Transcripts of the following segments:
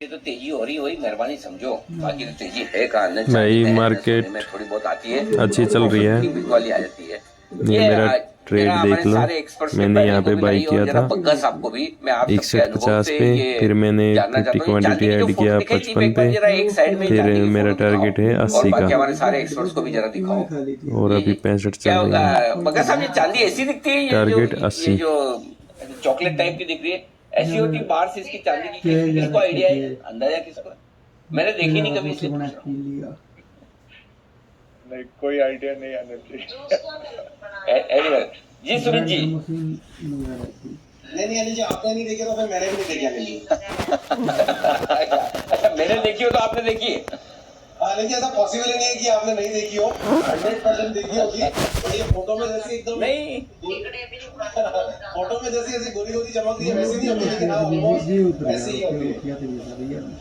ये तो तेजी हो रही हुई मेहरबानी समझो, बाकी तो तेजी है कहाँ न भाई मार्केट में थोड़ी बहुत आती है अच्छी चल रही है। बिग वाली आ जाती है। ये मेरा जरा ट्रेड हमारे देख लो, सारे एक्सपर्ट्स ने मैंने पहले यहाँ को पे भी बाई लाई और किया जरा था बग्गा साहब को भी मैं आप सबके अनुभव 6150 से पे, ये फिर मैंने जानना 50 चाहता हूँ। ये क्वांटिटी चांदी की जो ऐड फोटो किया दिखाई थी 55 एक बार पे, जरा एक साइड में फिर चांदी की मेरा फोटो दिखाओ टारगेट है और 80 का बाकी हमारे सारे एक्सपर्ट्स को भी जरा दिखाओ। और ये अभी 65 चल क्या रही होगा है। बग्गा साहब, ये चांदी ऐसी दिखती है टारगेट ये 80। जो चॉकलेट टाइप की दिख रही है, ऐसी होती है बाहर से इसकी चांदी की? किसको आइडिया है, अंदाजा किसको है? मैंने देखी नहीं कभी इसलिए पूछ रहा हूँ। नहीं, कोई आइडिया नहीं अनिल जी। एनीवे, जी सुमित जी। नहीं नहीं अनिल जी, आपने नहीं देखी तो फिर मैंने भी नहीं देखी अनिल जी। अच्छा, मैंने देखी हो तो आपने देखी है? लेकिन ऐसा पॉसिबल ही नहीं है कि आपने नहीं देखी हो, 100% देखी होगी। और ये फोटो में जैसे एकदम नहीं, फोटो में जैसी ऐसी गोरी गोरी चमक रही है वैसी नहीं होती, लेकिन हाँ ऑलमोस्ट ऐसे ही होती है।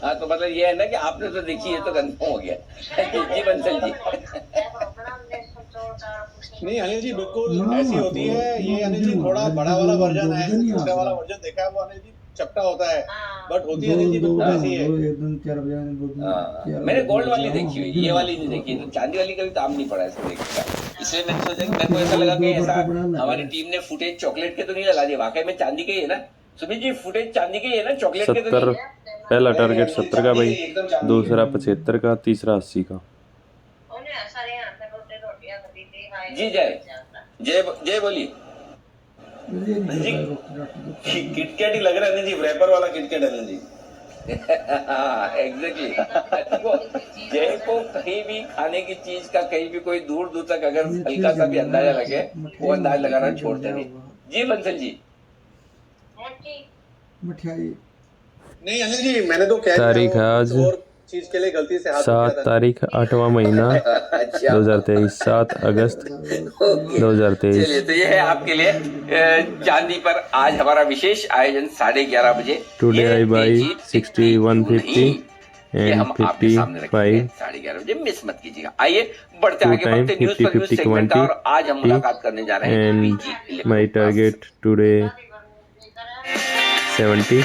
हाँ तो मतलब ये है ना कि आपने तो देखी है तो कंफर्म हो गया। जी बंसल जी। नहीं अनिल जी, बिल्कुल ऐसी होती है। ये अनिल जी थोड़ा बड़ा वाला वर्जन है, छोटा वाला वर्जन देखा है वो अनिल जी, चपटा होता है, बट होती है अनिल जी बिल्कुल ऐसी है। मैंने गोल्ड वाली देखी हुई, ये वाली नहीं देखी, तो चांदी वाली कभी काम नहीं पड़ा इसको देखने का, इसलिए मैंने सोचा कि मेरे को ऐसा लगा कि ऐसा हमारी टीम ने फुटेज चॉकलेट के तो नहीं लगा दिया, वाकई में चांदी के ही है ना सुमित जी? फुटेज चांदी के ही है ना, चॉकलेट के तो 70 नहीं? पहला टारगेट 70 का भाई, दूसरा 75 का, तीसरा 80 का। जी जय जय जय बोलिए जी। किटकैट ही लग रहा है जी, रैपर वाला किटकैट है जी। एग्जैक्टली। जय को कहीं भी खाने की चीज का कहीं भी कोई दूर दूर तक अगर हल्का सा भी अंदाजा लगे, वो अंदाज लगाना छोड़ते नहीं। जी बंसल जी। मिठाई नहीं अनिल जी, मैंने तो कह दिया तारीख वो आज कुछ और चीज के लिए गलती से हाथ उठ 7 गया था। तारीख 8वां महीना अच्छा 2023, 7 अगस्त ओके, 2023। चलिए तो ये है आपके लिए चांदी पर आज हमारा विशेष आयोजन 11:30 बजे। टुडे ये आई बाई तेजी 60 इतनी दूर 150 नहीं, ये एंड हम आपके सामने रखेंगे 55 11:30 बजे, मिस मत कीजिएगा। आइए बढ़ते 2 आगे, टाइम बढ़ते न्यूज 50 पर न्यूज 50 सेगमेंट का, और आज हम 20 मुलाकात करने जा रहे हैं and PG my Electroplast. target today 70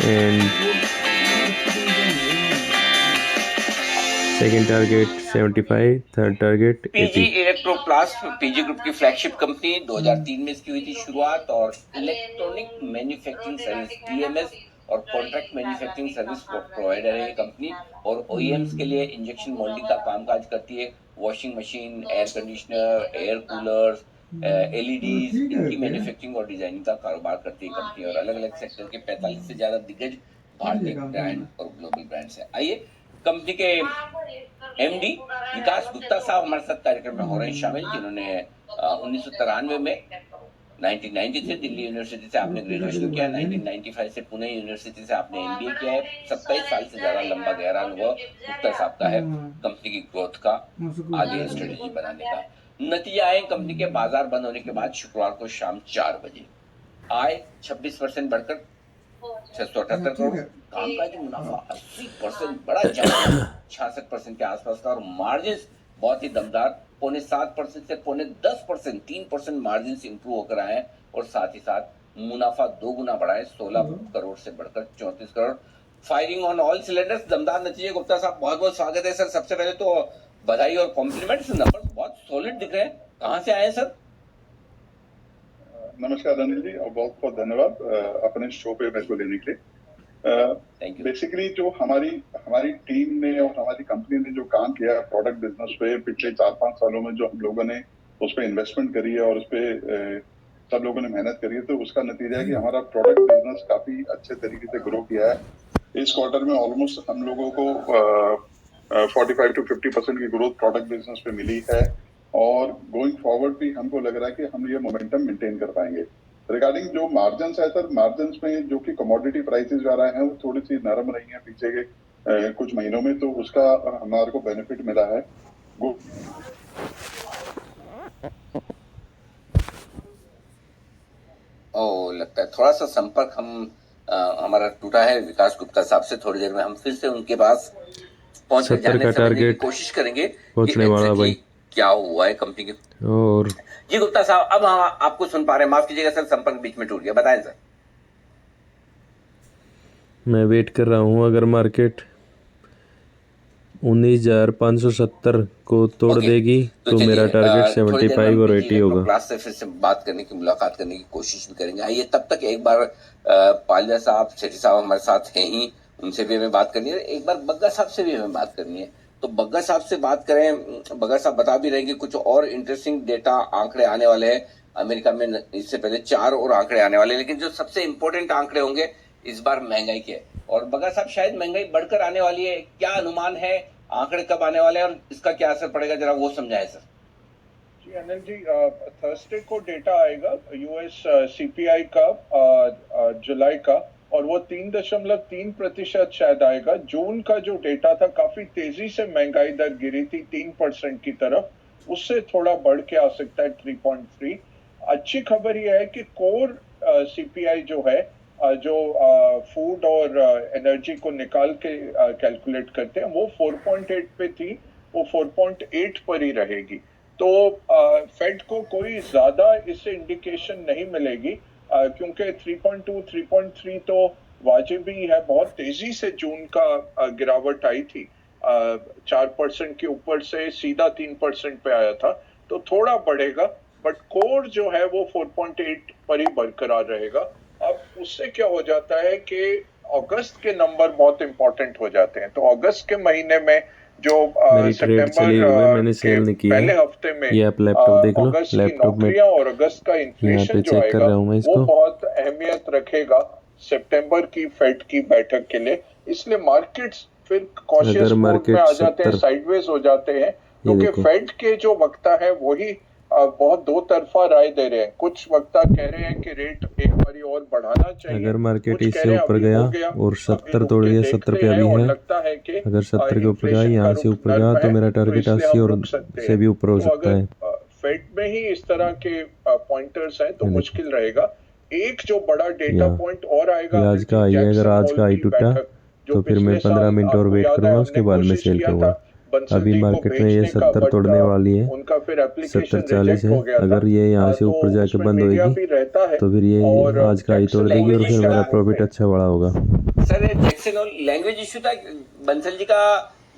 and second target 75, third target PG 80। Electroplast PG group की फ्लैगशिप कंपनी, 2003 में इसकी हुई थी शुरुआत, और इलेक्ट्रॉनिक मैन्युफैक्चरिंग सर्विस ईएमएस और कॉन्ट्रैक्ट मैन्युफैक्चरिंग सर्विस प्रोवाइडर है ये कंपनी, और ओईएम्स के लिए इंजेक्शन मोल्डिंग का कामकाज करती है। Washing machine, air conditioner, air coolers, LEDs, इनकी मैन्युफैक्चरिंग और डिजाइनिंग का कारोबार करती है कंपनी, और अलग अलग सेक्टर के 45 से ज्यादा दिग्गज भारतीय ब्रांड और ग्लोबल ब्रांड्स है। आइए कंपनी के एमडी विकास गुप्ता साहब हमारे साथ कार्यक्रम में हो रहे हैं शामिल, जिन्होंने 1993 में 1990 से दिल्ली यूनिवर्सिटी से आपने ग्रेजुएशन किया, 1995 से पुणे यूनिवर्सिटी से आपने एमबीए किया है। 27 साल से ज्यादा लंबा गहरा अनुभव गुप्ता साहब का है कंपनी की ग्रोथ का, आगे स्ट्रेटेजी बनाने का। नतीजा आए कंपनी के बाजार बंद होने के बाद शुक्रवार को शाम 4 बजे, आय 26% बढ़कर 678 करोड़, कामकाजी मुनाफा 80% बड़ा जंप 66% के आसपास था, और मार्जिन बहुत ही दमदार 7.25% से 10.5%, 3% मार्जिन इंप्रूव होकर आए हैं, और साथ ही साथ मुनाफा 2 गुना बढ़ा है, 16 करोड़ से बढ़कर 34 crore. Firing on all cylinders, दमदार नतीजे। गुप्ता साहब बहुत बहुत स्वागत है सर। सबसे पहले तो बधाई और कॉम्प्लीमेंट्स, नंबर बहुत सॉलिड दिख रहे हैं, कहाँ से आए सर? नमस्कार अनिल जी, और बहुत बहुत धन्यवाद अपने शो पे मेरे को लेने के लिए। बेसिकली जो हमारी टीम ने और हमारी कंपनी ने जो काम किया प्रोडक्ट बिजनेस पे पिछले 4-5 सालों में, जो हम लोगों ने उस पर इन्वेस्टमेंट करी है और उस पर सब लोगों ने मेहनत करी है, तो उसका नतीजा है कि हमारा प्रोडक्ट बिजनेस काफी अच्छे तरीके से ग्रो किया है। इस क्वार्टर में ऑलमोस्ट हम लोगों को 45 to 50% की ग्रोथ प्रोडक्ट बिजनेस पे मिली है, और गोइंग फॉरवर्ड भी हमको लग रहा है कि हम ये मोमेंटम मेंटेन कर पाएंगे। रिगार्डिंग जो मार्जिन्स है सर, मार्जिन्स में जो कि कमोडिटी प्राइसेस वगैरह हैं वो थोड़ी सी नरम रही हैं पीछे के कुछ महीनों में, तो उसका हमारे को बेनिफिट मिला है। ओ, लगता है थोड़ा सा संपर्क हमारा टूटा है विकास गुप्ता साहब से। थोड़ी देर में हम फिर से उनके पास पहुंच कर 70 जानने का समझने की टारगेट कोशिश करेंगे पहुंचने वाला भाई। क्या हुआ है कंपनी के। और जी गुप्ता साहब, अब हम आपको सुन पा रहे हैं, माफ कीजिएगा सर, संपर्क बीच में टूट गया, बताएं सर। मैं वेट कर रहा हूँ, अगर मार्केट 19,570 को तोड़ ओके, देगी तो चलिए, मेरा टारगेट थोड़ी देर में 75 हम और PG 80 होगा। क्लास से फिर से बात करने की, मुलाकात करने की कोशिश भी करेंगे। आइए तब तक एक बार पालिया साहब, सेठी साहब हमारे साथ हैं ही, उनसे भी हमें बात करनी है। एक बार बग्गा साहब से भी हमें बात करनी है। तो बग्गा साहब से बात करें। बग्गा साहब बता भी रहे हैं कि कुछ और इंटरेस्टिंग डेटा, आंकड़े आने वाले हैं अमेरिका में। इससे पहले 4 और आंकड़े आने वाले हैं, लेकिन जो सबसे इंपॉर्टेंट आंकड़े होंगे इस बार महंगाई के। और बग्गा साहब, शायद महंगाई बढ़कर आने वाली है, क्या अनुमान है? आंकड़े कब आने वाले हैं और इसका क्या असर पड़ेगा, जरा वो समझाएं सर। जी अनिल जी, थर्सडे को डेटा आएगा यूएस सीपीआई का जुलाई का, और वो 3.3% शायद आएगा। जून का जो डेटा था, काफी तेजी से महंगाई दर गिरी थी 3% की तरफ, उससे थोड़ा बढ़ के आ सकता है 3.3। अच्छी खबर यह है कि कोर सीपीआई जो है, जो फूड और एनर्जी को निकाल के कैलकुलेट करते हैं, वो 4.8 पे थी, वो 4.8 पर ही रहेगी। तो फेड को कोई ज्यादा इससे इंडिकेशन नहीं मिलेगी, क्योंकि 3.2 3.3 तो वाजिबी है। बहुत तेजी से जून का गिरावट आई थी, 4% के ऊपर से सीधा 3% पे आया था, तो थोड़ा बढ़ेगा, बट कोर जो है वो 4.8 पर ही बरकरार रहेगा। अब उससे क्या हो जाता है कि अगस्त के नंबर बहुत इंपॉर्टेंट हो जाते हैं। तो अगस्त के महीने में जो मेरी ट्रेड चली हुई है, मैंने सेल नहीं की पहले है। हफ्ते में ये आप लैपटॉप देख लो, अगस्त की लैपटॉप में नौकरियां और अगस्त का यहाँ इन्फ्लेशन पे जो चेक कर आएगा रहा हूँ मैं वो इसको। बहुत अहमियत रखेगा सितंबर की फेड की बैठक के लिए। इसलिए मार्केट्स फिर कॉशियस अगर मोड में मार्केट आ जाते हैं, 70, साइडवेज हो जाते हैं, ये क्योंकि देखो, फेड के जो वक्ता है वही बहुत दो तरफा राय दे रहे हैं। कुछ वक्ता कह रहे हैं कि रेट एक बारी और बढ़ाना चाहिए, अगर मार्केट कुछ कह इससे रहे हैं ऊपर अभी गया हो गया, और अभी 70 रुक तोड़ के दिया, 70 देखते पे हैं, अभी और है, लगता है कि अगर 70 के ऊपर गया, इन्फ्लेशन का यहाँ से रुख ऊपर गया नर्म तो है, मेरा तो टारगेट इसलिए 80 हम और रुक सकते से हैं। भी ऊपर हो तो सकता है। अगर फेड में ही इस तरह के पॉइंटर्स हैं तो ये देखो, मुश्किल रहेगा। एक जो बड़ा डेटा यहाँ पॉइंट और आएगा ये अनिल आज का जी, हाई है। अगर जैक्सन आज होल का हाई की टूटा बैठक, जो तो फिर मैं पिछले 15 साल मिनट और आपको वेट याद है करूंगा, हमने उसके बाद में कोशिश सेल किया था करूंगा। बंसल अभी जी को मार्केट में ये भेजने का, 70 बट तोड़ने वाली है, उनका फिर एप्लीकेशन 70-40 रिजेक्ट है। हो गया था। अगर ये यहाँ से तो ऊपर जाके उसमें बंद मीडिया होएगी भी रहता है, तो फिर ये और आज का हाई तोड़ जैक्सन देगी होल और की फिर मेरा बैठक प्रॉफिट में अच्छा बड़ा होगा। Sir, Jackson Hole language issue था, बंसल जी का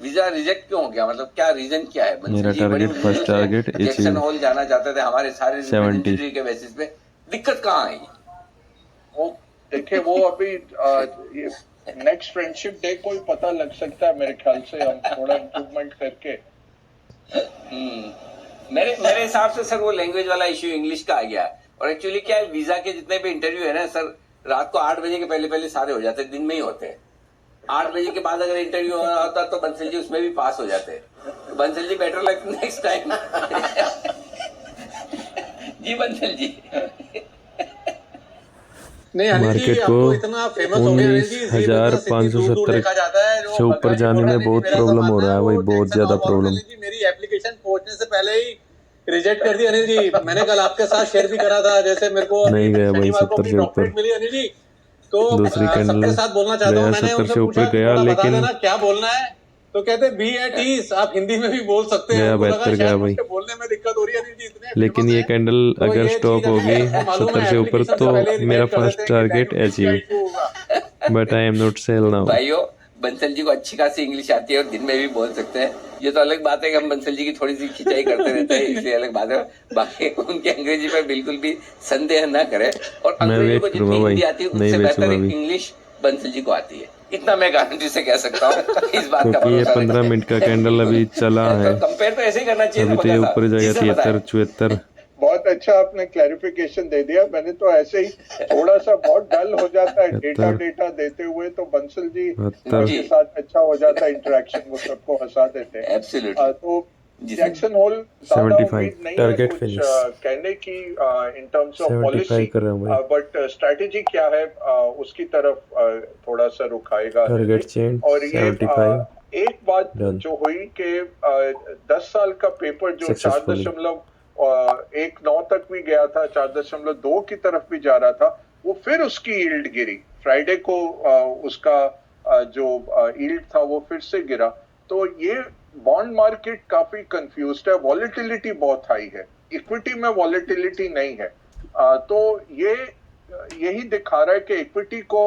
वीजा रिजेक्ट क्यों हो गया? मतलब क्या रीजन क्या है? बंसल मेरा जी बड़ी टारगेट, फर्स्ट उम्मीदों टारगेट से जैक्सन अचीव हॉल जाना चाहते थे, हमारे सारे 70। रिप्रेजेंटेटिव के बेसिस पे। दिक्कत कहाँ आई? वो देखिए, वो अभी ये नेक्स्ट फ्रेंडशिप डे को ही पता लग सकता है मेरे ख्याल से, हम थोड़ा इम्प्रूवमेंट करके। मेरे मेरे हिसाब से सर वो लैंग्वेज वाला इश्यू इंग्लिश का आ गया है। और एक्चुअली क्या है, वीजा के जितने भी इंटरव्यू है ना सर, रात को 8 बजे के पहले पहले सारे हो जाते हैं, दिन में ही होते हैं। 8 बजे के बाद अगर इंटरव्यू हो रहा होता तो बंसल जी उसमें भी पास हो जाते हैं। तो Bansal ji better luck next time. जी बंसल जी। नहीं अनिल जी, मार्केट अब को तो इतना फेमस हो गया अनिल जी, जी बिजनेस इतनी दूर दूर 19,570 देखा जाता है। जो से ऊपर बग्गा जी जाने बोल रहे में हैं, बहुत मेरा प्रॉब्लम हो मानना रहा है है भाई, वो बहुत जैक्सन ज्यादा हॉल वालों ने प्रॉब्लम। अनिल जी मेरी एप्लीकेशन पहुंचने से पहले ही रिजेक्ट कर दिया अनिल जी। मैंने कल आपके साथ शेयर भी करा था, जैसे मेरे को अभी नहीं गया भाई शनिवार को 70 अपनी से ऊपर, डॉक्टरेट मिली अनिल जी, तो दूसरी कैंडल सबके साथ बोलना चाहता हूँ। गया मैंने 70 उनसे से पूछा ऊपर कि गया, थोड़ा बता लेकिन देना क्या बोलना है, तो कहते बी एट ईज, आप हिंदी में भी बोल सकते हैं। गया उनको लगा 72 गया शायद भाई। मुझे बोलने में दिक्कत हो रही है अनिल जी, इतने लेकिन फेमस ये है। कैंडल तो अगर ये स्टॉप चीज अनिल होगी जी हमको मालूम 70 है, से ऊपर एप्लीकेशन से तो पहले ही मेरा रिजेक्ट कर फर्स्ट देते हैं कि टारगेट वैल्यू अचीव, इश्यू होगा। But I am not sell now. भाइयों, बंसल जी को अच्छी खासी इंग्लिश आती है और दिन में भी बोल सकते हैं। ये तो अलग बात है कि हम बंसल जी की थोड़ी सी खिंचाई करते रहते हैं, इसलिए अलग बात है। बाकी उनकी अंग्रेजी पर बिल्कुल भी संदेह न करें। और मैं अंग्रेजों वेट को करूंगा जितनी भाई, हिंदी आती है नहीं उससे बेहतर बेचूंगा अभी, इंग्लिश बंसल जी को आती है, इतना मैं गारंटी से कह सकता हूँ। इस बात का क्योंकि ये भरोसा 15 मिनट का कैंडल अभी चला है। तो कंपेयर तो ऐसे ही करना चाहिए ना अभी तो बग्गा ये साहब। ऊपर जी जाएगा सर, बताएं। 73-74। बहुत अच्छा आपने क्लैरिफिकेशन दे दिया। मैंने तो ऐसे ही थोड़ा सा बहुत डल हो जाता है डेटा 73, देते हुए, तो बंसल जी 72, जी। के साथ अच्छा हो जाता है इंटरेक्शन, वो सबको हंसा देते हैं। एब्सोल्युटली तो जी सर। जैक्सन होल ज्यादा 75 उम्मीद नहीं है टारगेट कुछ फिनिश, कहने की इन टर्म्स ऑफ 75 पॉलिसी, कर रहा हूँ भाई। बट स्ट्रैटेजी क्या है उसकी तरफ थोड़ा सा रुख आएगा। टारगेट चेंज और ये 75 एक बात डन जो हुई कि 10 साल का पेपर जो सक्सेसफुली। 4.19 तक भी गया था, 4.2 की तरफ भी जा रहा था, वो फिर उसकी यील्ड गिरी। फ्राइडे को उसका जो यील्ड था वो फिर से गिरा। तो ये बॉन्ड मार्केट काफी कंफ्यूज्ड है, वॉलेटिलिटी बहुत हाई है, इक्विटी में वॉलेटिलिटी नहीं है। तो ये यही दिखा रहा है कि इक्विटी को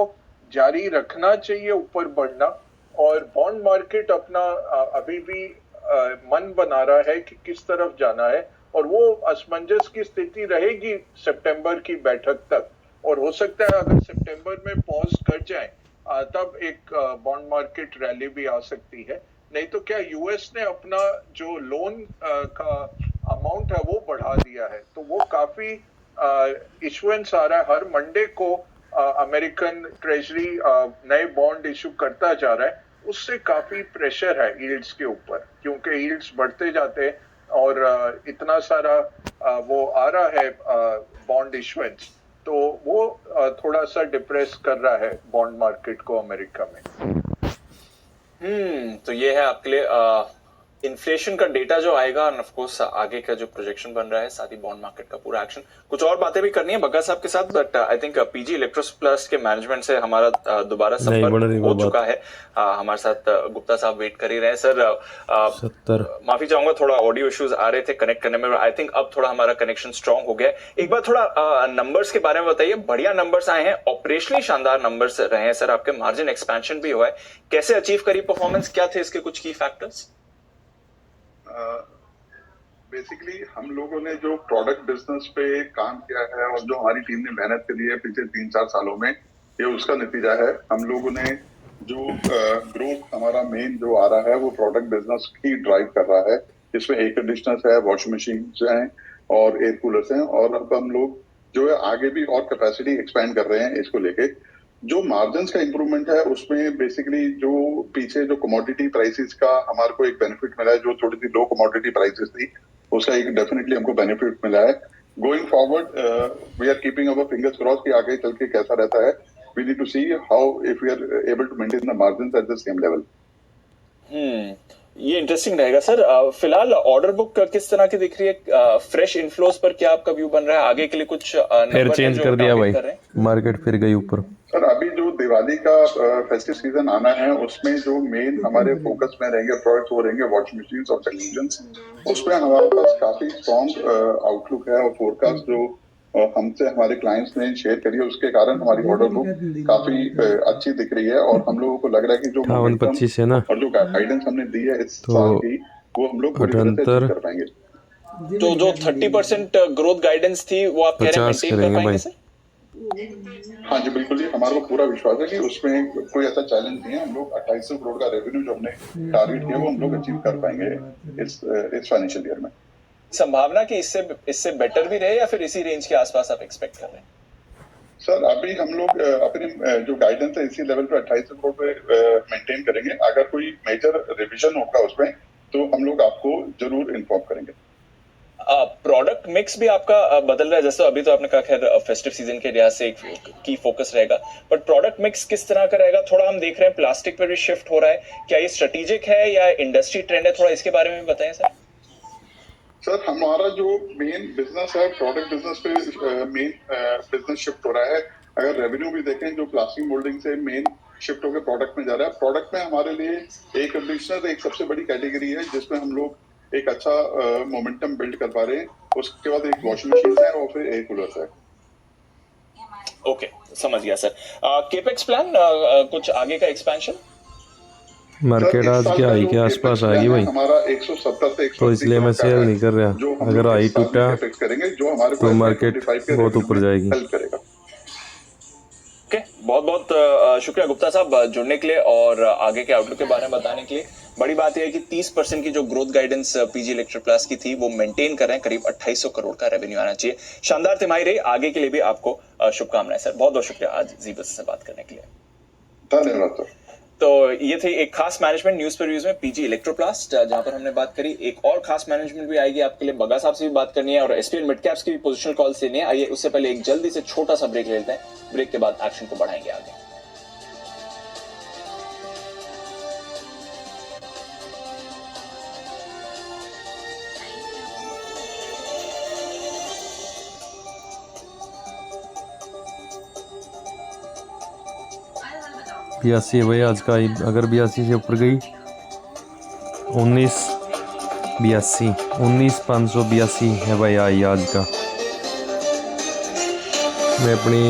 जारी रखना चाहिए ऊपर बढ़ना, और बॉन्ड मार्केट अपना अभी भी मन बना रहा है कि किस तरफ जाना है, और वो असमंजस की स्थिति रहेगी सितंबर की बैठक तक, और हो सकता है अगर सितंबर में पॉज कर जाए तब एक बॉन्ड मार्केट रैली भी आ सकती है। नहीं तो क्या यूएस ने अपना जो लोन का अमाउंट है वो बढ़ा दिया है, तो वो काफी इशुएंस आ रहा है। हर मंडे को अमेरिकन ट्रेजरी नए बॉन्ड इशू करता जा रहा है, उससे काफी प्रेशर है यील्ड्स के ऊपर, क्योंकि यील्ड्स बढ़ते जाते हैं और इतना सारा वो आ रहा है बॉन्ड इशुएंस, तो वो थोड़ा सा डिप्रेस कर रहा है बॉन्ड मार्केट को अमेरिका में। तो ये है आपके लिए इन्फ्लेशन का डेटा जो आएगा, और ऑफ कोर्स आगे का जो प्रोजेक्शन बन रहा है, साथ ही बॉन्ड मार्केट का पूरा एक्शन। कुछ और बातें भी करनी है बग्गा साहब के साथ, but I think PG इलेक्ट्रोस plus के मैनेजमेंट से हमारा दोबारा संपर्क हो चुका है। हमारे साथ गुप्ता साहब वेट कर ही रहे हैं। सर माफी चाहूंगा, थोड़ा ऑडियो इश्यूज आ रहे थे कनेक्ट करने में, आई थिंक अब थोड़ा हमारा कनेक्शन स्ट्रांग हो गया है। एक बार थोड़ा नंबर्स के बारे में बताइए। बढ़िया नंबर्स आए हैं, ऑपरेशनली शानदार नंबर्स रहे हैं सर, आपके मार्जिन एक्सपेंशन भी हुआ है, कैसे अचीव करी परफॉर्मेंस, क्या थे इसके कुछ की फैक्टर्स? बेसिकली हम लोगों ने जो प्रोडक्ट बिजनेस पे काम किया है और जो हमारी टीम ने मेहनत करी है पिछले 3-4 सालों में, ये उसका नतीजा है। हम लोगों ने जो ग्रोथ हमारा मेन जो आ रहा है वो प्रोडक्ट बिजनेस ही ड्राइव कर रहा है। इसमें एयर कंडीशनर्स है, वॉशिंग मशीन हैं और एयर कूलर्स हैं, और अब हम लोग जो है आगे भी और कैपेसिटी एक्सपैंड कर रहे हैं इसको लेके। जो मार्जिन्स का इंप्रूवमेंट है उसमें बेसिकली जो पीछे जो कमोडिटी प्राइसेस का हमारे को एक बेनिफिट मिला है, जो थोड़ी सी लो कमोडिटी प्राइसेस थी उसका एक डेफिनेटली हमको बेनिफिट मिला है। Going forward we are keeping our fingers cross कि आगे चल के कैसा रहता है। We need to see how if we are able to maintain the margins at the same level. ये इंटरेस्टिंग रहेगा सर। फिलहाल ऑर्डर बुक किस तरह की दिख रही है? फ्रेश इनफ्लोज पर क्या आपका व्यू बन रहा है? आगे के लिए कुछ फिर चेंज कर दिया भाई, मार्केट फिर गई ऊपर। सर अभी जो दिवाली का फेस्टिव सीजन आना है उसमें जो मेन हमारे फोकस में रहेंगे प्रोडक्ट्स वो रहेंगे वॉशिंग मशीन्स और टेलीविजन्स। उसमें हमारे पास काफी स्ट्रॉन्ग आउटलुक है और फोरकास्ट जो हमसे हमारे क्लाइंट्स ने शेयर करी है उसके कारण हमारी ऑर्डर बुक काफी अच्छी दिख रही है, और हम लोगों को लग रहा है कि जो 58-25 है ना, और जो गाइडेंस हमने दी है इस साल की वो हम लोग पूरी तरह से अचीव कर पाएंगे। तो जो 30% ग्रोथ गाइडेंस थी वो आप कह रहे हैं मेंटेन कर पाएंगे सर? हाँ जी बिल्कुल, ये हमारे को पूरा विश्वास है कि उसमें कोई ऐसा चैलेंज नहीं है। हम लोग 2800 करोड़ का रेवेन्यू जो हमने टारगेट किया वो हम लोग अचीव कर पाएंगे इस फाइनेंशियल ईयर में। संभावना कि इससे बेटर भी रहे या फिर इसी रेंज के आसपास आप एक्सपेक्ट कर रहे हैं? सर अभी हम लोग अपनी जो गाइडेंस है इसी लेवल पे 2800 करोड़ पे मेंटेन करेंगे। अगर कोई मेजर रिवीजन होगा उसमें तो हम लोग आपको जरूर इन्फॉर्म करेंगे। प्रोडक्ट मिक्स भी आपका बदल रहा है, जैसे अभी तो आपने कहा खैर फेस्टिव सीजन के लिहाज से एक की फोकस रहेगा, बट प्रोडक्ट मिक्स किस तरह का रहेगा? थोड़ा हम देख रहे हैं प्लास्टिक पे भी शिफ्ट हो रहा है, क्या ये स्ट्रेटेजिक है या इंडस्ट्री ट्रेंड है? थोड़ा इसके बारे में बताएं सर। सर हमारा जो मेन बिजनेस है प्रोडक्ट बिजनेस पे मेन बिजनेस शिफ्ट हो रहा है। अगर रेवेन्यू भी देखें जो प्लास्टिक मोल्डिंग से मेन शिफ्ट होकर प्रोडक्ट में जा रहा है। प्रोडक्ट में हमारे लिए एयर कंडीशनर एक सबसे बड़ी कैटेगरी है जिसमें हम लोग एक अच्छा मोमेंटम बिल्ड कर पा रहे हैं। उसके बाद एक वॉशिंग मशीन है और फिर एयर कूलर है। ओके समझ गया सर। केपेक्स प्लान कुछ आगे का एक्सपेंशन? मार्केट आज के हाई के आसपास आएगी भाई, हमारा 170 से 180 तो इसलिए मैं सेल नहीं कर रहा। अगर हाई टूटा तो मार्केट बहुत ऊपर जाएगी। ओके, बहुत बहुत शुक्रिया गुप्ता साहब जुड़ने के लिए और आगे के आउटलुक के बारे में बताने के लिए। बड़ी बात यह है कि 30% की जो growth guidance PG electro plus की थी वो मेंटेन कर रहे हैं। करीब 2800 करोड़ का रेवेन्यू आना चाहिए। शानदार तिमाही रही, आगे के लिए भी आपको शुभकामनाएं सर। बहुत बहुत शुक्रिया आज जी बिजनेस से बात करने के लिए। धन्यवाद सर। तो ये थी एक खास मैनेजमेंट न्यूज पर में पीजी इलेक्ट्रोप्लास्ट, जहां पर हमने बात करी। एक और खास मैनेजमेंट भी आएगी आपके लिए, बग्गा साहब से भी बात करनी है और एसपीएल मिड कैप्स की भी पोजिशनल कॉल्स लेनी है। आइए उससे पहले एक जल्दी से छोटा सा ब्रेक ले लेते हैं। ब्रेक के बाद एक्शन को बढ़ाएंगे आगे। बयासी है भाई आज का। अगर 82 से ऊपर गई 19,582 है भाई आई आज का। मैं अपनी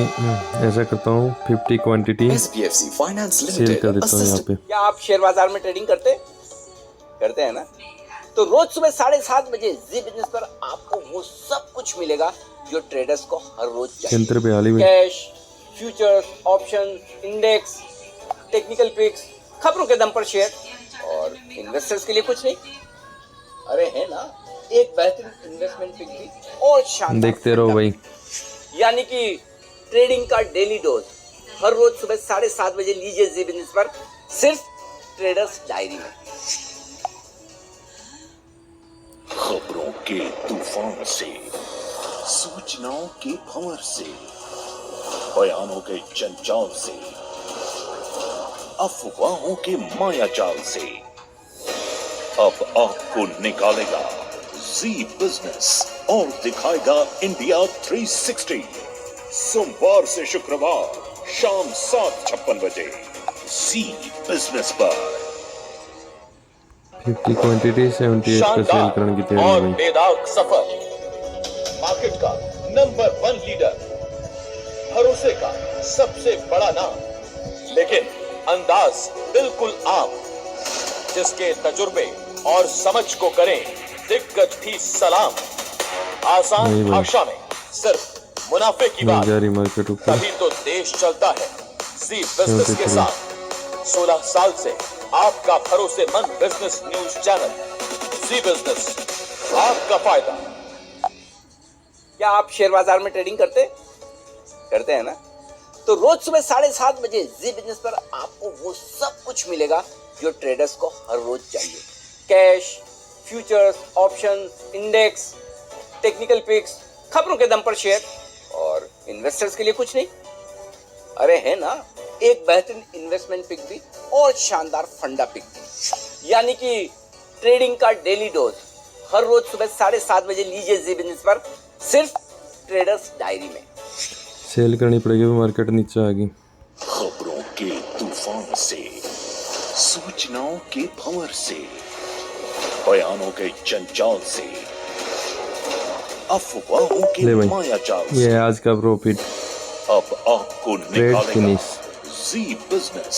ऐसा करता हूँ 50 क्वांटिटी SBFC Finance सेल कर Limited, देता हूँ यहाँ पे। क्या आप शेयर बाजार में ट्रेडिंग करते हैं ना? तो रोज सुबह 7:30 बजे जी बिजनेस पर आपको वो सब कुछ मिलेगा जो ट्रेडर्स को हर रोज चाहिए। यंत्र पे हाल ही में cash, futures, option, index, technical picks, खबरों के दम पर शेयर और इन्वेस्टर्स के लिए कुछ नहीं। अरे है ना, एक बेहतरीन इन्वेस्टमेंट पिक भी और शानदार। देखते रहो भाई। यानी कि ट्रेडिंग का डेली डोज हर रोज सुबह 7:30 बजे लीजिए जी बिजनेस पर, सिर्फ ट्रेडर्स डायरी में। खबरों के तूफान से, सूचनाओं के भंवर से, बयानों के जंजाल से, अफवाहों के मायाजाल से अब आपको निकालेगा जी बिजनेस और दिखाएगा इंडिया 360। सोमवार से शुक्रवार शाम 7:56 बजे जी बिजनेस पर। 50 क्वांटिटी 78 का सेल करने की और तैयारी भाई। बेदाग सफर, मार्केट का नंबर 1 लीडर, भरोसे का सबसे बड़ा नाम, लेकिन अंदाज बिल्कुल आम, जिसके तजुर्बे और समझ को करें दिग्गज भी सलाम। आसान नहीं भाई। भाषा में सिर्फ मुनाफे की नहीं बात, जा रही मार्केट ऊपर। तभी तो देश चलता है जी बिजनेस के साथ। 16 साल से आपका भरोसेमंद बिजनेस न्यूज चैनल जी बिजनेस, आपका फायदा। क्या आप शेयर बाजार में ट्रेडिंग करते हैं ना? तो रोज सुबह 7:30 बजे जी बिजनेस पर आपको वो सब कुछ मिलेगा जो ट्रेडर्स को हर रोज चाहिए। Cash, futures, option, index, technical picks, खबरों के दम पर शेयर और इन्वेस्टर्स के लिए कुछ नहीं। अरे है ना, एक बेहतरीन इन्वेस्टमेंट पिक भी और शानदार फंडा पिक भी। यानी कि ट्रेडिंग का डेली डोज हर रोज सुबह 7:30 बजे लीजिए जी बिजनेस पर, सिर्फ ट्रेडर्स डायरी में। सेल करनी पड़ेगी, मार्केट नीचे आ गई। खबरों के तूफान से, सूचनाओं के भंवर से, बयानों के जंजाल से, अफवाहों के ले भाई, मायाजाल ये से है आज का प्रॉफिट। अब आपको ट्रेड निकालेगा फिनिश। जी बिजनेस